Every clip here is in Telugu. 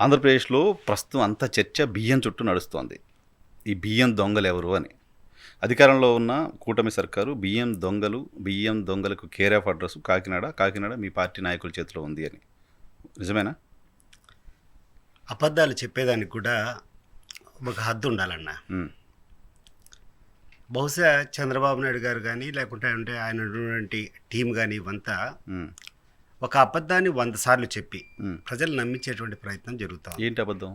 ఆంధ్రప్రదేశ్లో ప్రస్తుతం అంతా చర్చ బియ్యం చుట్టూ నడుస్తోంది. ఈ బియ్యం దొంగలు ఎవరు అని. అధికారంలో ఉన్న కూటమి సర్కారు బియ్యం దొంగలకు care of address Kakinada me party నాయకుల చేతిలో ఉంది అని. నిజమేనా? అబద్ధాలు చెప్పేదానికి కూడా ఒక హద్దు ఉండాలన్న. బహుశా చంద్రబాబు నాయుడు గారు కానీ లేకుంటే ఆయన ఉన్నటువంటి టీం కానీ ఇవంతా ఒక అబద్ధాన్ని 100 సార్లు చెప్పి ప్రజలు నమ్మించేటువంటి ప్రయత్నం జరుగుతాం. ఏంటి అబద్ధం?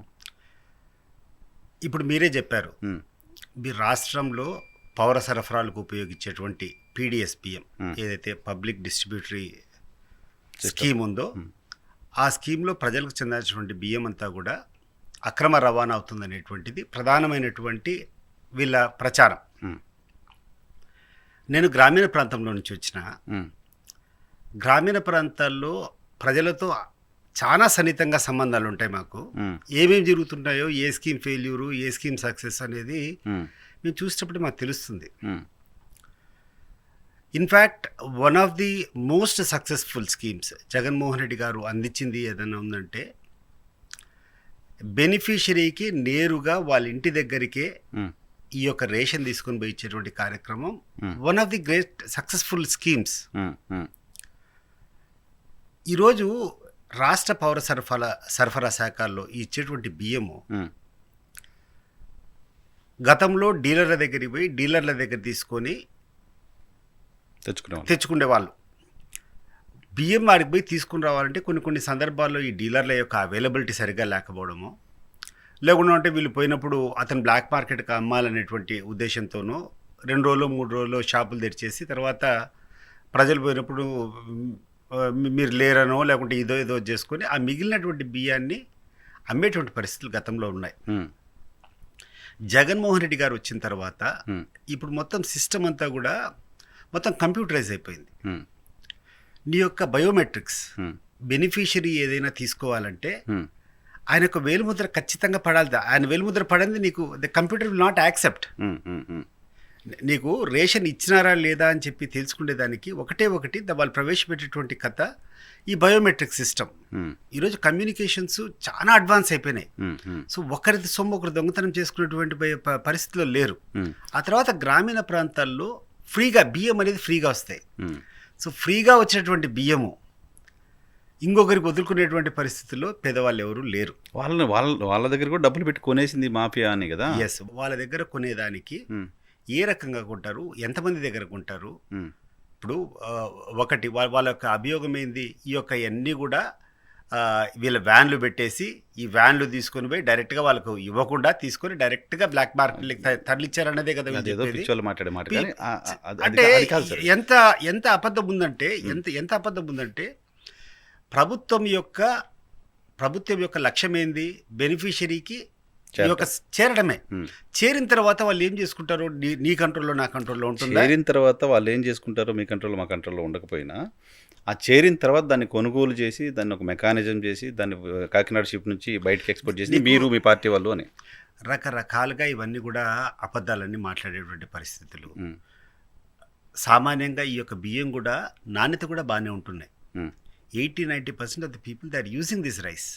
ఇప్పుడు మీరే చెప్పారు, మీ రాష్ట్రంలో పౌర సరఫరాలకు ఉపయోగించేటువంటి పీడిఎస్పిఎం ఏదైతే పబ్లిక్ డిస్ట్రిబ్యూటరీ స్కీమ్ ఉందో ఆ స్కీమ్లో ప్రజలకు చెందాల్సినటువంటి బియ్యం అంతా కూడా అక్రమ రవాణా అవుతుందనేటువంటిది ప్రధానమైనటువంటి వీళ్ళ ప్రచారం. నేను గ్రామీణ ప్రాంతంలో నుంచి వచ్చిన గ్రామీణ ప్రాంతాల్లో ప్రజలతో చాలా సన్నిహితంగా సంబంధాలు ఉంటాయి మాకు. ఏమేమి జరుగుతుంటాయో, ఏ స్కీమ్ ఫెయిల్యూరు, ఏ స్కీమ్ సక్సెస్ అనేది మేము చూసేటప్పుడు మాకు తెలుస్తుంది. In fact one of the most successful schemes Jaganmohan Reddy గారు అందించింది ఏదైనా ఉందంటే, బెనిఫిషరీకి నేరుగా వాళ్ళ ఇంటి దగ్గరికే ఈ యొక్క రేషన్ తీసుకొని పోయి ఇచ్చేటువంటి కార్యక్రమం one of the great successful schemes. ఈరోజు రాష్ట్ర పౌర సరఫరా శాఖల్లో ఇచ్చేటువంటి బియ్యము గతంలో డీలర్ల దగ్గరికి పోయి డీలర్ల దగ్గర తీసుకొని తెచ్చుకునే వాళ్ళు. బియ్యం వాడికి పోయి తీసుకుని రావాలంటే కొన్ని సందర్భాల్లో ఈ డీలర్ల యొక్క అవైలబిలిటీ సరిగ్గా లేకపోవడము, లేకుండా అంటే వీళ్ళు పోయినప్పుడు అతను బ్లాక్ మార్కెట్కి అమ్మాలనేటువంటి ఉద్దేశంతోనూ 2 రోజులు 3 రోజులు షాపులు తెరిచేసి తర్వాత ప్రజలు పోయినప్పుడు మీరు లేరనో లేకుంటే ఏదో చేసుకొని ఆ మిగిలినటువంటి బియ్యాన్ని అమ్మేటువంటి పరిస్థితులు గతంలో ఉన్నాయి. జగన్మోహన్ రెడ్డి గారు వచ్చిన తర్వాత ఇప్పుడు మొత్తం సిస్టమ్ అంతా కూడా మొత్తం కంప్యూటరైజ్ అయిపోయింది. నీ యొక్క బయోమెట్రిక్స్ బెనిఫిషరీ ఏదైనా తీసుకోవాలంటే ఆయన యొక్క వేలుముద్ర ఖచ్చితంగా పడాలి. ఆయన వేలుముద్ర పడింది నీకు the computer will not accept. నీకు రేషన్ ఇచ్చినారా లేదా అని చెప్పి తెలుసుకునేదానికి ఒకటి వాళ్ళు ప్రవేశపెట్టేటువంటి కథ ఈ బయోమెట్రిక్ సిస్టమ్. ఈరోజు కమ్యూనికేషన్స్ చాలా అడ్వాన్స్ అయిపోయినాయి. సో ఒకరి సొమ్ము ఒకరు దొంగతనం చేసుకునేటువంటి పరిస్థితిలో లేరు. ఆ తర్వాత గ్రామీణ ప్రాంతాల్లో ఫ్రీగా బియ్యం అనేది ఫ్రీగా వస్తాయి. సో ఫ్రీగా వచ్చినటువంటి బియ్యము ఇంకొకరికి వదులుకునేటువంటి పరిస్థితుల్లో పేదవాళ్ళు ఎవరు లేరు. వాళ్ళ దగ్గర కూడా డబ్బులు పెట్టి కొనేసింది మాఫియా అని కదా. ఎస్, వాళ్ళ దగ్గర కొనేదానికి ఏ రకంగా కొంటారు, ఎంతమంది దగ్గర కొంటారు. ఇప్పుడు ఒకటి వాళ్ళ యొక్క అభియోగం ఏంది, ఈ యొక్క అన్నీ కూడా వీళ్ళ వ్యాన్లు పెట్టేసి ఈ వ్యాన్లు తీసుకొని పోయి డైరెక్ట్గా వాళ్ళకు ఇవ్వకుండా తీసుకొని డైరెక్ట్గా బ్లాక్ మార్కెట్కి తరలిచ్చారన్నదే కదా. అంటే ఎంత అబద్ధం ఉందంటే ఎంత అబద్ధం ఉందంటే ప్రభుత్వం యొక్క లక్ష్యం ఏంది, బెనిఫిషరీకి చేరడమే. చేరిన తర్వాత వాళ్ళు ఏం చేసుకుంటారో నీ కంట్రోల్లో నా కంట్రోల్లో ఉంటుంది. చేరిన తర్వాత వాళ్ళు ఏం చేసుకుంటారో మీ కంట్రోల్లో మా కంట్రోల్లో ఉండకపోయినా ఆ చేరిన తర్వాత దాన్ని కొనుగోలు చేసి దాన్ని ఒక మెకానిజం చేసి దాన్ని కాకినాడ షిప్ నుంచి బయటకి ఎక్స్పోర్ట్ చేసి మీరు మీ పార్టీ వాళ్ళు అని రకరకాలుగా ఇవన్నీ కూడా అబద్ధాలన్నీ మాట్లాడేటువంటి పరిస్థితులు. సామాన్యంగా ఈ యొక్క బియ్యం కూడా నాణ్యత కూడా బాగానే ఉంటున్నాయి. 80-90% of the people they are using this rice.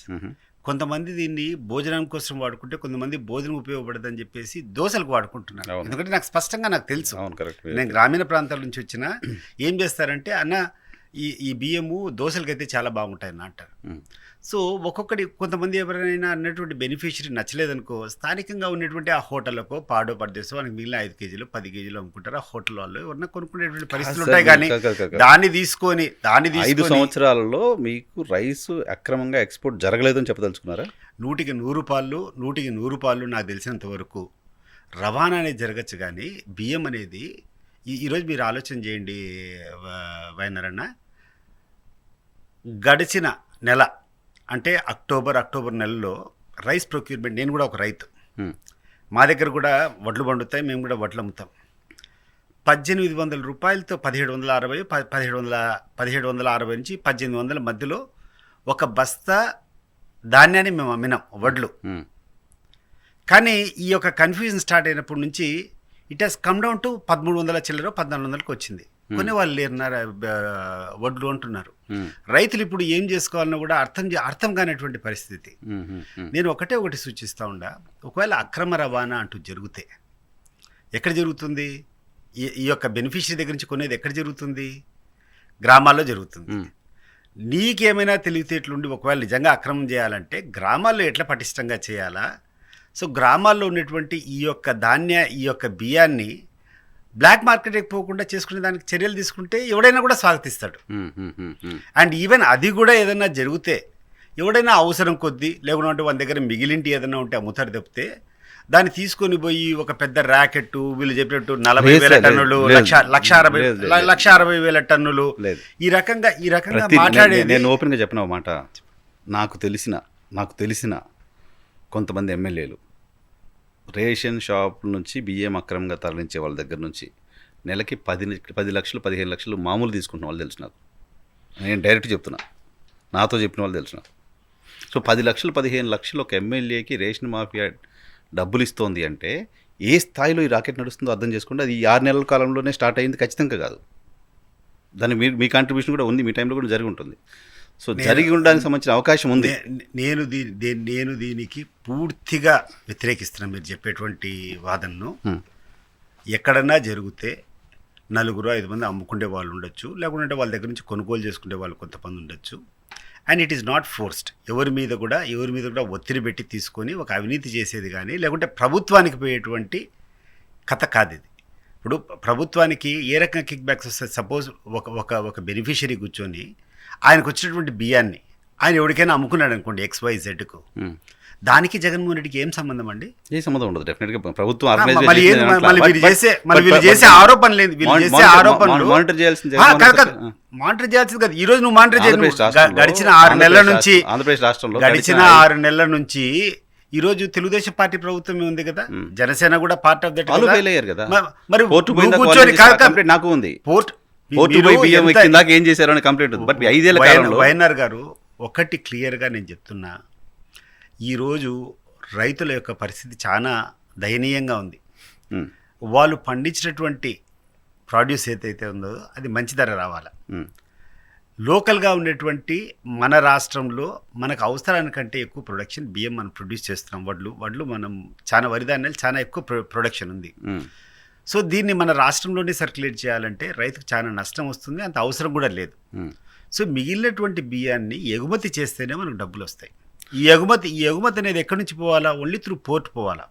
కొంతమంది దీన్ని భోజనం కోసం వాడుకుంటే కొంతమంది భోజనం ఉపయోగపడదని చెప్పేసి దోశలకు వాడుకుంటున్నారు. ఎందుకంటే నాకు స్పష్టంగా తెలుసు, నేను గ్రామీణ ప్రాంతాల నుంచి వచ్చిన ఏం చేస్తారంటే అన్న ఈ బియ్యము దోశలకైతే చాలా బాగుంటాయి అన్న అంటారు. సో కొంతమంది ఎవరైనా అన్నటువంటి బెనిఫిషరీ నచ్చలేదనుకో స్థానికంగా ఉన్నటువంటి ఆ హోటల్కో పాడో పడదేసో మనకి మిగిలిన 5 కేజీలు 10 కేజీలు అమ్ముకుంటారు. ఆ హోటల్ వాళ్ళు ఎవరన్నా కొనుక్కునేటువంటి పరిస్థితులు ఉంటాయి. కానీ దాన్ని తీసుకొని 5 సంవత్సరాలలో మీకు రైస్ అక్రమంగా ఎక్స్పోర్ట్ జరగలేదని చెప్పదలుచుకున్నారా? 100% రూపాయలు నాకు తెలిసినంత వరకు రవాణా అనేది జరగచ్చు. కానీ బియ్యం అనేది ఈరోజు మీరు ఆలోచన చేయండి వైనరన్న, గడిచిన నెల అంటే అక్టోబర్ నెలలో రైస్ ప్రొక్యూర్మెంట్, నేను కూడా ఒక రైతు, మా దగ్గర కూడా వడ్లు పండుతాయి, మేము కూడా వడ్లు అమ్ముతాం. 1800 రూపాయలతో 1760 నుంచి 1800 మధ్యలో ఒక బస్తా ధాన్యాన్ని మేము అమ్మినాం వడ్లు. కానీ ఈ యొక్క కన్ఫ్యూజన్ స్టార్ట్ అయినప్పటి నుంచి it has come down to 1300 చిల్లర 1400కి వచ్చింది. కొనేవాళ్ళు లేరున్నారు వడ్లు అంటున్నారు. రైతులు ఇప్పుడు ఏం చేసుకోవాలన్నా కూడా అర్థం కానటువంటి పరిస్థితి. నేను ఒకటి సూచిస్తూ ఉండా, ఒకవేళ అక్రమ రవాణా అంటూ జరిగితే ఎక్కడ జరుగుతుంది? ఈ యొక్క బెనిఫిషరీ దగ్గర నుంచి కొనేది ఎక్కడ జరుగుతుంది? గ్రామాల్లో జరుగుతుంది. నీకేమైనా తెలివితేటలుండి ఒకవేళ నిజంగా అక్రమం చేయాలంటే గ్రామాల్లో ఎట్లా పటిష్టంగా చేయాలా? సో గ్రామాల్లో ఉన్నటువంటి ఈ యొక్క బియ్యాన్ని బ్లాక్ మార్కెట్కి పోకుండా చేసుకునే దానికి చర్యలు తీసుకుంటే ఎవడైనా కూడా స్వాగతిస్తాడు. అండ్ ఈవెన్ అది కూడా ఏదైనా జరిగితే ఎవడైనా అవసరం కొద్దీ లేకుంటే వాళ్ళ దగ్గర మిగిలింటి ఏదైనా ఉంటే అమ్ముతారు తప్పితే దాన్ని తీసుకొని పోయి ఒక పెద్ద ర్యాకెట్ వీళ్ళు చెప్పినట్టు 40,000 టన్నులు 1,60,000 టన్నులు ఈ రకంగా మాట్లాడేది. నేను ఓపెన్గా చెప్పిన మాట, నాకు తెలిసిన కొంతమంది ఎమ్మెల్యేలు రేషన్ షాప్ నుంచి బియ్యం అక్రమంగా తరలించే వాళ్ళ దగ్గర నుంచి నెలకి 10 లక్షలు 15 లక్షలు మామూలు తీసుకుంటున్న వాళ్ళు తెలుసు నాకు. నేను డైరెక్ట్ చెప్తున్నా, నాతో చెప్పిన వాళ్ళు తెలుసు నాకు. సో 10 లక్షలు 15 లక్షలు ఒక ఎమ్మెల్యేకి రేషన్ మాఫియా డబ్బులు ఇస్తోంది అంటే ఏ స్థాయిలో ఈ రాకెట్ నడుస్తుందో అర్థం చేసుకుంటే అది 6 నెలల కాలంలోనే స్టార్ట్ అయింది ఖచ్చితంగా కాదు. దాన్ని మీ కాంట్రిబ్యూషన్ కూడా ఉంది, మీ టైంలో కూడా జరిగి ఉంటుంది. సో జరిగి ఉండడానికి సంబంధించిన అవకాశం ఉంది. నేను దీనికి పూర్తిగా వ్యతిరేకిస్తున్నాను మీరు చెప్పేటువంటి వాదనను. ఎక్కడన్నా జరిగితే 4-5 మంది అమ్ముకునే వాళ్ళు ఉండొచ్చు, లేకుంటే వాళ్ళ దగ్గర నుంచి కొనుగోలు చేసుకునే వాళ్ళు కొంతమంది ఉండొచ్చు. And it is not forced. ఎవరి మీద కూడా ఒత్తిడి పెట్టి తీసుకొని ఒక అవినీతి చేసేది కానీ లేకుంటే ప్రభుత్వానికి పోయేటువంటి కథ కాదు ఇది. ఇప్పుడు ప్రభుత్వానికి ఏ రకంగా కిక్ బ్యాక్స్ వస్తాయి? సపోజ్ ఒక బెనిఫిషరీ కూర్చొని ఆయనకు వచ్చినటువంటి బియ్యాన్ని ఆయన ఎవరికైనా అమ్ముకున్నాడు అనుకోండి XYZకు, దానికి జగన్మోహన్ రెడ్డికి ఏం సంబంధం అండి? ఏ సంబంధం ఉండదు. డెఫినెట్గా ప్రభుత్వం మానిటర్ చేయాల్సింది కాదు. ఈ రోజు నువ్వు మానిటర్ చేయాలి. గడిచిన 6 నెలల నుంచి ఆంధ్రప్రదేశ్ రాష్ట్రంలో గడిచిన 6 నెలల నుంచి ఈ రోజు తెలుగుదేశం పార్టీ ప్రభుత్వం ఉంది కదా, జనసేన కూడా పార్ట్ ఆఫ్ దట్ కదా. మరి నాకు ఉంది ఏం చేశారు అని కంప్లైంట్ ఉంది. బట్ 5 ఏళ్ల కాలంలో వైఎన్ఆర్ గారు ఒకటి క్లియర్గా నేను చెప్తున్నా, ఈరోజు రైతుల యొక్క పరిస్థితి చాలా దయనీయంగా ఉంది. వాళ్ళు పండించినటువంటి ప్రొడ్యూస్ ఏదైతే ఉందో అది మంచి ధర రావాలా. లోకల్గా ఉండేటువంటి మన రాష్ట్రంలో మనకు అవసరానికంటే ఎక్కువ ప్రొడక్షన్ బియ్యం మనం ప్రొడ్యూస్ చేస్తున్నాం. వడ్లు మనం చాలా వరిధాన్యాలు చాలా ఎక్కువ ప్రొడక్షన్ ఉంది. సో దీన్ని మన రాష్ట్రంలోనే సర్క్యులేట్ చేయాలంటే రైతుకు చాలా నష్టం వస్తుంది, అంత అవసరం కూడా లేదు. సో మిగిలినటువంటి బియ్యాన్ని ఎగుమతి చేస్తేనే మనకు డబ్బులు వస్తాయి. ఈ ఎగుమతి అనేది ఎక్కడి నుంచి పోవాలా? ఓన్లీ త్రూ పోర్ట్ పోవాలా.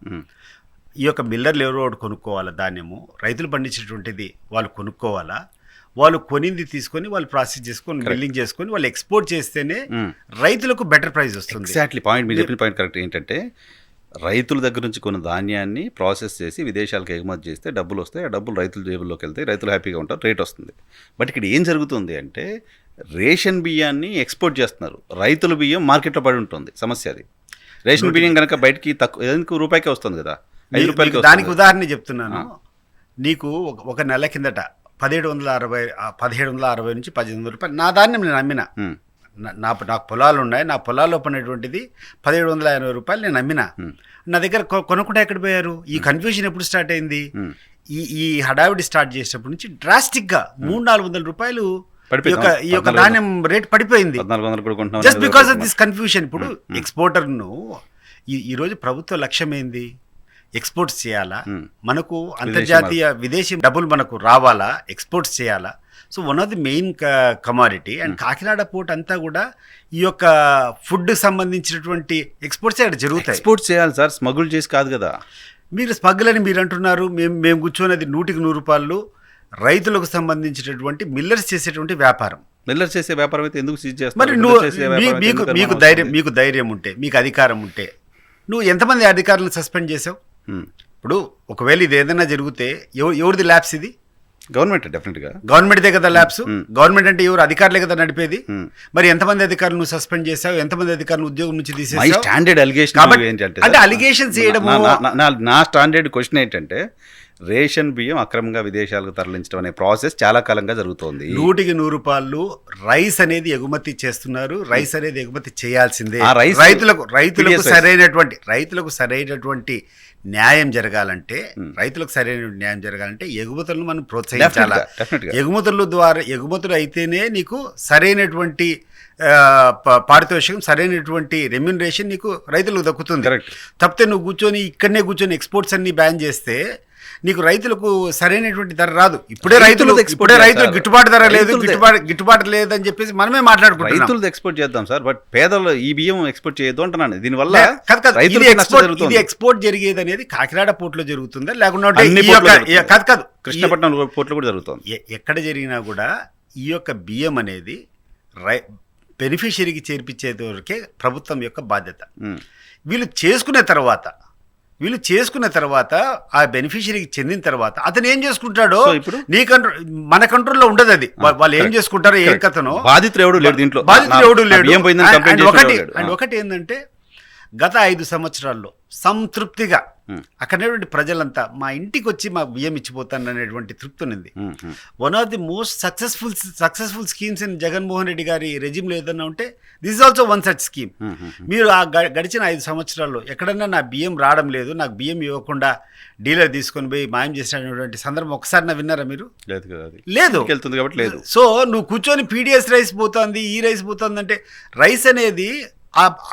ఈ యొక్క మిల్లర్లు ఎవరో కొనుక్కోవాలా, ధాన్యము రైతులు పండించేటువంటిది వాళ్ళు కొనుక్కోవాలా. వాళ్ళు కొనింది తీసుకొని వాళ్ళు ప్రాసెస్ చేసుకొని మిల్లింగ్ చేసుకొని వాళ్ళు ఎక్స్పోర్ట్ చేస్తేనే రైతులకు బెటర్ ప్రైస్ వస్తుంది. ఎగ్జాక్ట్లీ పాయింట్, మీరు చెప్పిన పాయింట్ కరెక్ట్. ఏంటంటే రైతుల దగ్గర నుంచి కొన్ని ధాన్యాన్ని ప్రాసెస్ చేసి విదేశాలకు ఎగుమతి చేస్తే డబ్బులు వస్తాయి, ఆ డబ్బులు రైతుల జేబుల్లోకి వెళ్తాయి, రైతులు హ్యాపీగా ఉంటారు, రేట్ వస్తుంది. బట్ ఇక్కడ ఏం జరుగుతుంది అంటే రేషన్ బియ్యాన్ని ఎక్స్పోర్ట్ చేస్తున్నారు, రైతుల బియ్యం మార్కెట్లో పడి ఉంటుంది. సమస్య అది. రేషన్ బియ్యం కనుక బయటికి తక్కువ రూపాయికే వస్తుంది కదా, 5 రూపాయలకి. దానికి ఉదాహరణ చెప్తున్నాను. నీకు ఒక నెల కిందట 1760 నుంచి 1800 రూపాయలు నా ధాన్యం నేను అమ్మిన. నాకు పొలాలు ఉన్నాయి, నా పొలాల్లో పడినటువంటిది 1780 రూపాయలు నేను అమ్మిన. నా దగ్గర కొనుక్కుంటే ఎక్కడ పోయారు? ఈ కన్ఫ్యూజన్ ఎప్పుడు స్టార్ట్ అయింది? ఈ హడావిడి స్టార్ట్ చేసినప్పటి నుంచి డ్రాస్టిక్గా 300-400 రూపాయలు ఈ యొక్క ధాన్యం రేట్ పడిపోయింది. Just because of this confusion. ఇప్పుడు ఎక్స్పోర్టర్ను ఈరోజు ప్రభుత్వ లక్ష్యం ఏంది? ఎక్స్పోర్ట్స్ చేయాలా, మనకు అంతర్జాతీయ విదేశీ డబ్బులు మనకు రావాలా, ఎక్స్పోర్ట్స్ చేయాలా. So one of the main commodity. And Kakinada port అంతా కూడా ఈ యొక్క ఫుడ్ సంబంధించినటువంటి ఎక్స్పోర్ట్స్ అక్కడ జరుగుతాయి. ఎక్స్పోర్ట్ చేయాలి సార్, స్మగుల్ చేసి కాదు కదా. మీరు స్మగుల్ అని మీరు అంటున్నారు. మేము కూర్చొనేది 100 రూపాయలు రైతులకు సంబంధించినటువంటి మిల్లర్స్ చేసేటువంటి వ్యాపారం. మిల్లర్స్ చేసే వ్యాపారం అయితే ఎందుకు సీజ్ చేస్తారు? మరి మీకు ధైర్యం ఉంటే, మీకు అధికారం ఉంటే నువ్వు ఎంతమంది అధికారులను సస్పెండ్ చేసావు? ఇప్పుడు ఒకవేళ ఇది ఏదైనా జరిగితే ఎవరిది ల్యాబ్స్? ఇది గవర్నమెంట్, డెఫినెట్గా గవర్నమెంటే కదా ల్యాబ్స్. గవర్నమెంట్ అంటే ఎవరు? అధికారులే కదా నడిపేది. మరి ఎంతమంది అధికారులు నువ్వు సస్పెండ్ చేసావు? ఎంతమంది అధికారులు ఉద్యోగం నుంచి తీసేసావు? స్టాండర్డ్ అలిగేషన్ ఏంటంటే, అంటే అలిగేషన్స్ చేయడము. నా స్టాండర్డ్ క్వశ్చన్ ఏంటంటే, రేషన్ బియ్యం అక్రమంగా విదేశాలకు తరలించడం అనే ప్రాసెస్ చాలా కాలంగా జరుగుతోంది. 100 రైస్ అనేది ఎగుమతి చేస్తున్నారు. రైస్ అనేది ఎగుమతి చేయాల్సిందే. ఆ రైస్ రైతులకు సరైనటువంటి న్యాయం జరగాలంటే ఎగుమతులను మనం ప్రోత్సహించాలి. ఎగుమతులు అయితేనే నీకు సరైనటువంటి పారితోషికం, సరైనటువంటి రెమ్యునరేషన్ నీకు రైతులకు దక్కుతుంది. తప్పితే నువ్వు ఇక్కడనే కూర్చొని ఎక్స్పోర్ట్స్ అన్ని బ్యాన్ చేస్తే నీకు రైతులకు సరైనటువంటి ధర రాదు. ఇప్పుడే రైతులు గిట్టుబాటు ధర లేదు, గిట్టుబాటు లేదని చెప్పేసి మనమే మాట్లాడుకుంటాం. రైతులు ఎక్స్పోర్ట్ చేద్దాం సార్, బట్ పేదలు ఈ బియ్యం ఎక్స్పోర్ట్ చేయొద్దు అంటున్నాను. దీనివల్ల ఇది ఎక్స్పోర్ట్ జరిగేది అనేది కాకినాడ పోర్టులో జరుగుతుందా లేకుండా కాదు కృష్ణపట్నం పోర్టులో కూడా జరుగుతుంది. ఎక్కడ జరిగినా కూడా ఈ యొక్క బియ్యం అనేది బెనిఫిషరీకి చేర్పించేది వరకే ప్రభుత్వం యొక్క బాధ్యత. వీళ్ళు చేసుకున్న తర్వాత ఆ బెనిఫిషరీకి చెందిన తర్వాత అతను ఏం చేసుకుంటాడో ఇప్పుడు మన కంట్రోల్లో ఉండదు. అది వాళ్ళు ఏం చేసుకుంటారో ఏం కథనో బాధితుడు ఎవడు లేడు దీంట్లో. ఒకటి ఏంటంటే గత 5 సంవత్సరాల్లో సంతృప్తిగా అక్కడటువంటి ప్రజలంతా మా ఇంటికి వచ్చి మా బియ్యం ఇచ్చిపోతాను అనేటువంటి తృప్తి ఉంది. One of the most successful schemes in Jaganmohan Reddy గారి రెజిమ్లో ఏదన్నా ఉంటే this is also one such scheme. మీరు ఆ గడిచిన 5 సంవత్సరాల్లో ఎక్కడన్నా నా బియ్యం రావడం లేదు, నాకు బియ్యం ఇవ్వకుండా డీలర్ తీసుకొని పోయి మాయం చేసినటువంటి సందర్భం ఒకసారి విన్నారా మీరు? లేదు. సో నువ్వు కూర్చొని పీడిఎస్ రైస్ పోతుంది, ఈ రైస్ పోతుంది అంటే రైస్ అనేది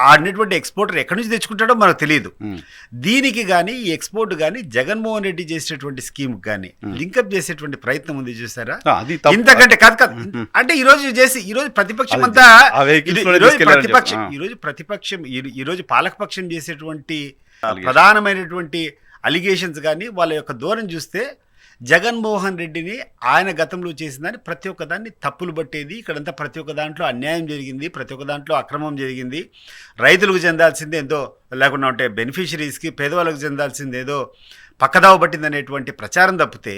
ఆడినటువంటి ఎక్స్పోర్టర్ ఎక్కడి నుంచి తెచ్చుకుంటాడో మనకు తెలియదు. దీనికి కానీ ఈ ఎక్స్పోర్ట్ కానీ జగన్మోహన్ రెడ్డి చేసేటువంటి స్కీమ్ కానీ లింకప్ చేసేటువంటి ప్రయత్నం ఉంది చూసారా? ఇంతకంటే కాదు అంటే ఈరోజు ప్రతిపక్షం అంతా ఈరోజు పాలకపక్షం చేసేటువంటి ప్రధానమైనటువంటి అలిగేషన్స్ కానీ వాళ్ళ యొక్క ధోరణి చూస్తే జగన్మోహన్ రెడ్డిని ఆయన గతంలో చేసిందని ప్రతి ఒక్క దాన్ని తప్పులు పట్టేది. ఇక్కడంతా ప్రతి ఒక్క దాంట్లో అన్యాయం జరిగింది, ప్రతి ఒక్క దాంట్లో అక్రమం జరిగింది. రైతులకు చెందాల్సింది ఏదో లేకుండా ఉంటే బెనిఫిషరీస్కి పేదవాళ్ళకు చెందాల్సింది ఏదో పక్కదావ పట్టింది అనేటువంటి ప్రచారం తప్పితే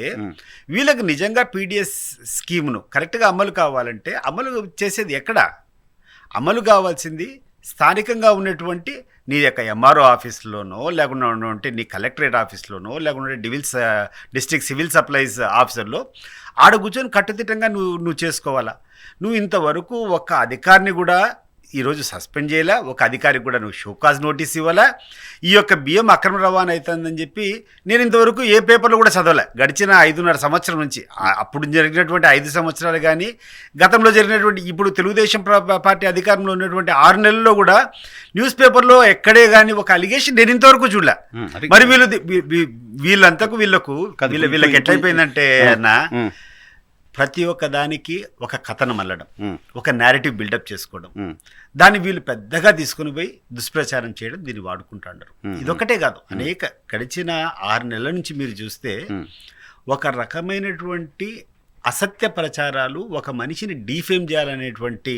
వీళ్ళకి నిజంగా పీడిఎస్ స్కీమ్ను కరెక్ట్గా అమలు కావాలంటే అమలు చేసేది ఎక్కడ? అమలు కావాల్సింది స్థానికంగా ఉన్నటువంటి నీ యొక్క ఎంఆర్ఓ ఆఫీస్లోనో లేకుండా ఉంటే నీ కలెక్టరేట్ ఆఫీస్లోనో లేకుండా డిస్ట్రిక్ట్ సివిల్ సప్లైస్ ఆఫీసర్లో ఆడ కూర్చొని కట్టుదిట్టంగా నువ్వు చేసుకోవాలా. నువ్వు ఇంతవరకు ఒక్క అధికారిని కూడా ఈరోజు సస్పెండ్ చేయాలా, ఒక అధికారికి కూడా నువ్వు షోకాజ్ నోటీస్ ఇవ్వాలా. ఈ యొక్క బియ్యం అక్రమ రవాణా అవుతుందని చెప్పి నేను ఇంతవరకు ఏ పేపర్లో కూడా చదవలే గడిచిన 5.5 సంవత్సరం నుంచి. అప్పుడు జరిగినటువంటి 5 సంవత్సరాలు కానీ గతంలో జరిగినటువంటి ఇప్పుడు తెలుగుదేశం పార్టీ అధికారంలో ఉన్నటువంటి 6 నెలల్లో కూడా న్యూస్ పేపర్లో ఎక్కడే కానీ ఒక అలిగేషన్ నేను ఇంతవరకు చూడలే. మరి వీళ్ళకి ఎట్లయిపోయిందంటే అన్న ప్రతి ఒక్క దానికి ఒక కథనం అల్లడం, ఒక నేరేటివ్ బిల్డప్ చేసుకోవడం, దాన్ని వీళ్ళు పెద్దగా తీసుకుని పోయి దుష్ప్రచారం చేయడం, దీన్ని వాడుకుంటారు. ఇదొక్కటే కాదు, అనేక గడిచిన 6 నెలల నుంచి మీరు చూస్తే ఒక రకమైనటువంటి అసత్య ప్రచారాలు, ఒక మనిషిని డీఫేమ్ చేయాలనేటువంటి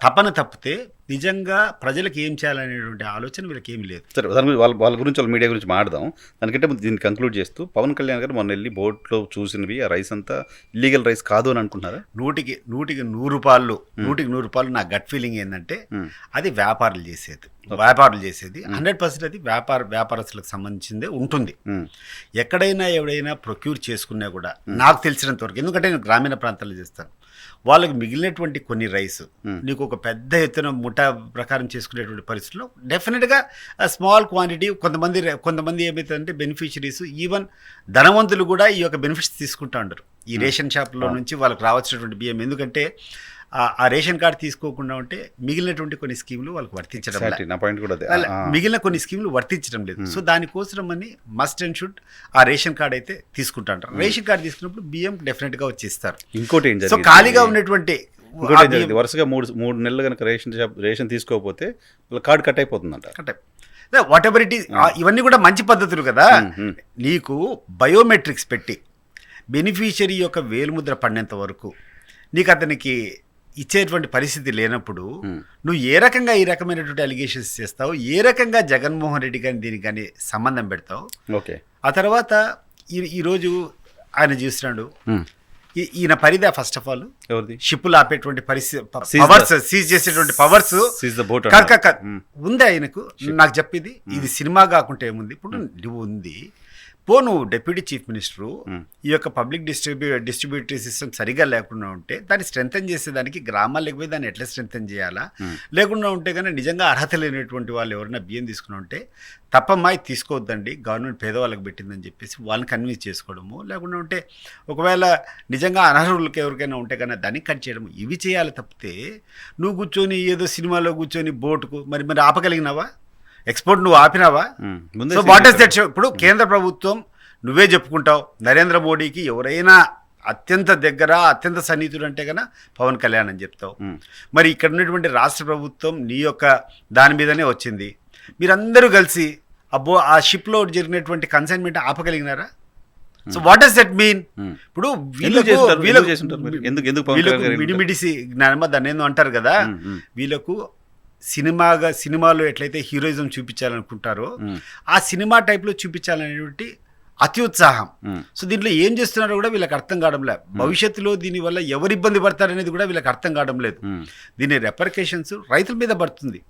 తపన తప్పితే నిజంగా ప్రజలకు ఏం చేయాలనేటువంటి ఆలోచన వీళ్ళకి ఏమి లేదు. సరే, వాళ్ళ గురించి వాళ్ళ మీడియా గురించి మాట్లాడదాం. దానికంటే దీన్ని కంక్లూడ్ చేస్తూ పవన్ కళ్యాణ్ గారు మొన్న వెళ్ళి బోట్లో చూసినవి ఆ రైస్ అంతా ఇల్లీగల్ రైస్ కాదు అని అనుకుంటున్నారా? 100 రూపాయలు నా గట్ ఫీలింగ్ ఏంటంటే అది వ్యాపారులు చేసేది 100% అది వ్యాపారస్తులకు సంబంధించిందే ఉంటుంది. ఎక్కడైనా ఎవడైనా ప్రొక్యూర్ చేసుకున్నా కూడా నాకు తెలిసినంత వరకు, ఎందుకంటే నేను గ్రామీణ ప్రాంతాల్లో చేస్తాను, వాళ్ళకి మిగిలినటువంటి కొన్ని రైస్ నీకు ఒక పెద్ద ఎత్తున ముఠా ప్రకారం చేసుకునేటువంటి పరిస్థితుల్లో డెఫినెట్గా స్మాల్ క్వాంటిటీ కొంతమంది ఏమవుతుందంటే బెనిఫిషరీస్, ఈవెన్ ధనవంతులు కూడా ఈ యొక్క బెనిఫిట్స్ తీసుకుంటూ ఉంటారు ఈ రేషన్ షాప్లో నుంచి వాళ్ళకి రావాల్సినటువంటి బియ్యం. ఎందుకంటే ఆ రేషన్ కార్డు తీసుకోకుండా ఉంటే మిగిలినటువంటి కొన్ని స్కీములు వాళ్ళకి వర్తించడం మిగిలిన కొన్ని స్కీములు వర్తించడం లేదు. సో దానికోసం అని మస్ట్ అండ్ షుడ్ ఆ రేషన్ కార్డు అయితే తీసుకుంటా ఉంటారు. రేషన్ కార్డు తీసుకున్నప్పుడు బియ్యం డెఫినెట్గా వచ్చేస్తారు. ఇంకోటి సో ఖాళీగా ఉన్నటువంటి వరుసగా 3 నెలలు కనుక రేషన్ తీసుకోకపోతే వాళ్ళ కార్డు కట్ అయిపోతుందంట. వాట్ ఎవర్ ఇట్ ఈస్, ఇవన్నీ కూడా మంచి పద్ధతులు కదా. నీకు బయోమెట్రిక్స్ పెట్టి బెనిఫిషరీ యొక్క వేలుముద్ర పడినంత వరకు నీకు అతనికి ఇచ్చేటువంటి పరిస్థితి లేనప్పుడు నువ్వు ఏ రకంగా ఈ రకమైనటువంటి అలిగేషన్స్ చేస్తావు, ఏ రకంగా జగన్మోహన్ రెడ్డి కానీ దీనికి కానీ సంబంధం పెడతావు. ఓకే, ఆ తర్వాత ఈరోజు ఆయన చూస్తున్నాడు ఈయన పరిధి ఫస్ట్ ఆఫ్ ఆల్ షిప్పులు ఆపేటువంటి పవర్స్, సీజ్ చేసేటువంటి పవర్స్ ఉంది ఆయనకు. నాకు చెప్పింది ఇది సినిమా కాకుండా ఏముంది, ఇప్పుడు నువ్వు ఉంది నువ్వు డిప్యూటీ చీఫ్ మినిస్టరు ఈ యొక్క పబ్లిక్ డిస్ట్రిబ్యూటరీ సిస్టమ్ సరిగా లేకుండా ఉంటే దాన్ని స్ట్రెంథెన్ చేసేదానికి గ్రామాలకు పోయి దాన్ని ఎట్లా స్ట్రెంథెన్ చేయాలా, లేకుండా ఉంటే కానీ నిజంగా అర్హత లేనటువంటి వాళ్ళు ఎవరైనా బియ్యం తీసుకుని ఉంటే తప్పమ్మా ఇది తీసుకోవద్దండి గవర్నమెంట్ పేదవాళ్ళకి పెట్టిందని చెప్పేసి వాళ్ళని కన్విన్స్ చేసుకోవడము, లేకుండా ఉంటే ఒకవేళ నిజంగా అనర్హులకి ఎవరికైనా ఉంటే కానీ దాన్ని కట్ చేయడము, ఇవి చేయాలి తప్పితే నువ్వు కూర్చొని ఏదో సినిమాలో కూర్చొని బోటుకు మరి ఆపగలిగినావా? ఎక్స్పోర్ట్ నువ్వు ఆపినావా? So what is that? ఇప్పుడు కేంద్ర ప్రభుత్వం నువ్వే చెప్పుకుంటావు నరేంద్ర మోడీకి ఎవరైనా అత్యంత దగ్గర అత్యంత సన్నిహితుడు అంటే కన్నా పవన్ కళ్యాణ్ అని చెప్తావు. మరి ఇక్కడ ఉన్నటువంటి రాష్ట్ర ప్రభుత్వం నీ యొక్క దాని మీదనే వచ్చింది. మీరందరూ కలిసి అబ్బో ఆ షిప్లో జరిగినటువంటి కన్సైన్మెంట్ ఆపగలిగినారా? So what does that mean? ఇప్పుడు మిడిమిడిసి జ్ఞానమా దాన్ని ఏందో అంటారు కదా, వీళ్ళకు సినిమాలో ఎట్లయితే హీరోయిజం చూపించాలనుకుంటారో ఆ సినిమా టైప్లో చూపించాలనేటువంటి అత్యుత్సాహం. సో దీంట్లో ఏం చేస్తున్నారో కూడా వీళ్ళకి అర్థం కావడం లేదు. భవిష్యత్తులో దీనివల్ల ఎవరు ఇబ్బంది పడతారనేది కూడా వీళ్ళకి అర్థం కావడం లేదు. దీని రెపర్కేషన్స్ రైతుల మీద పడుతుంది.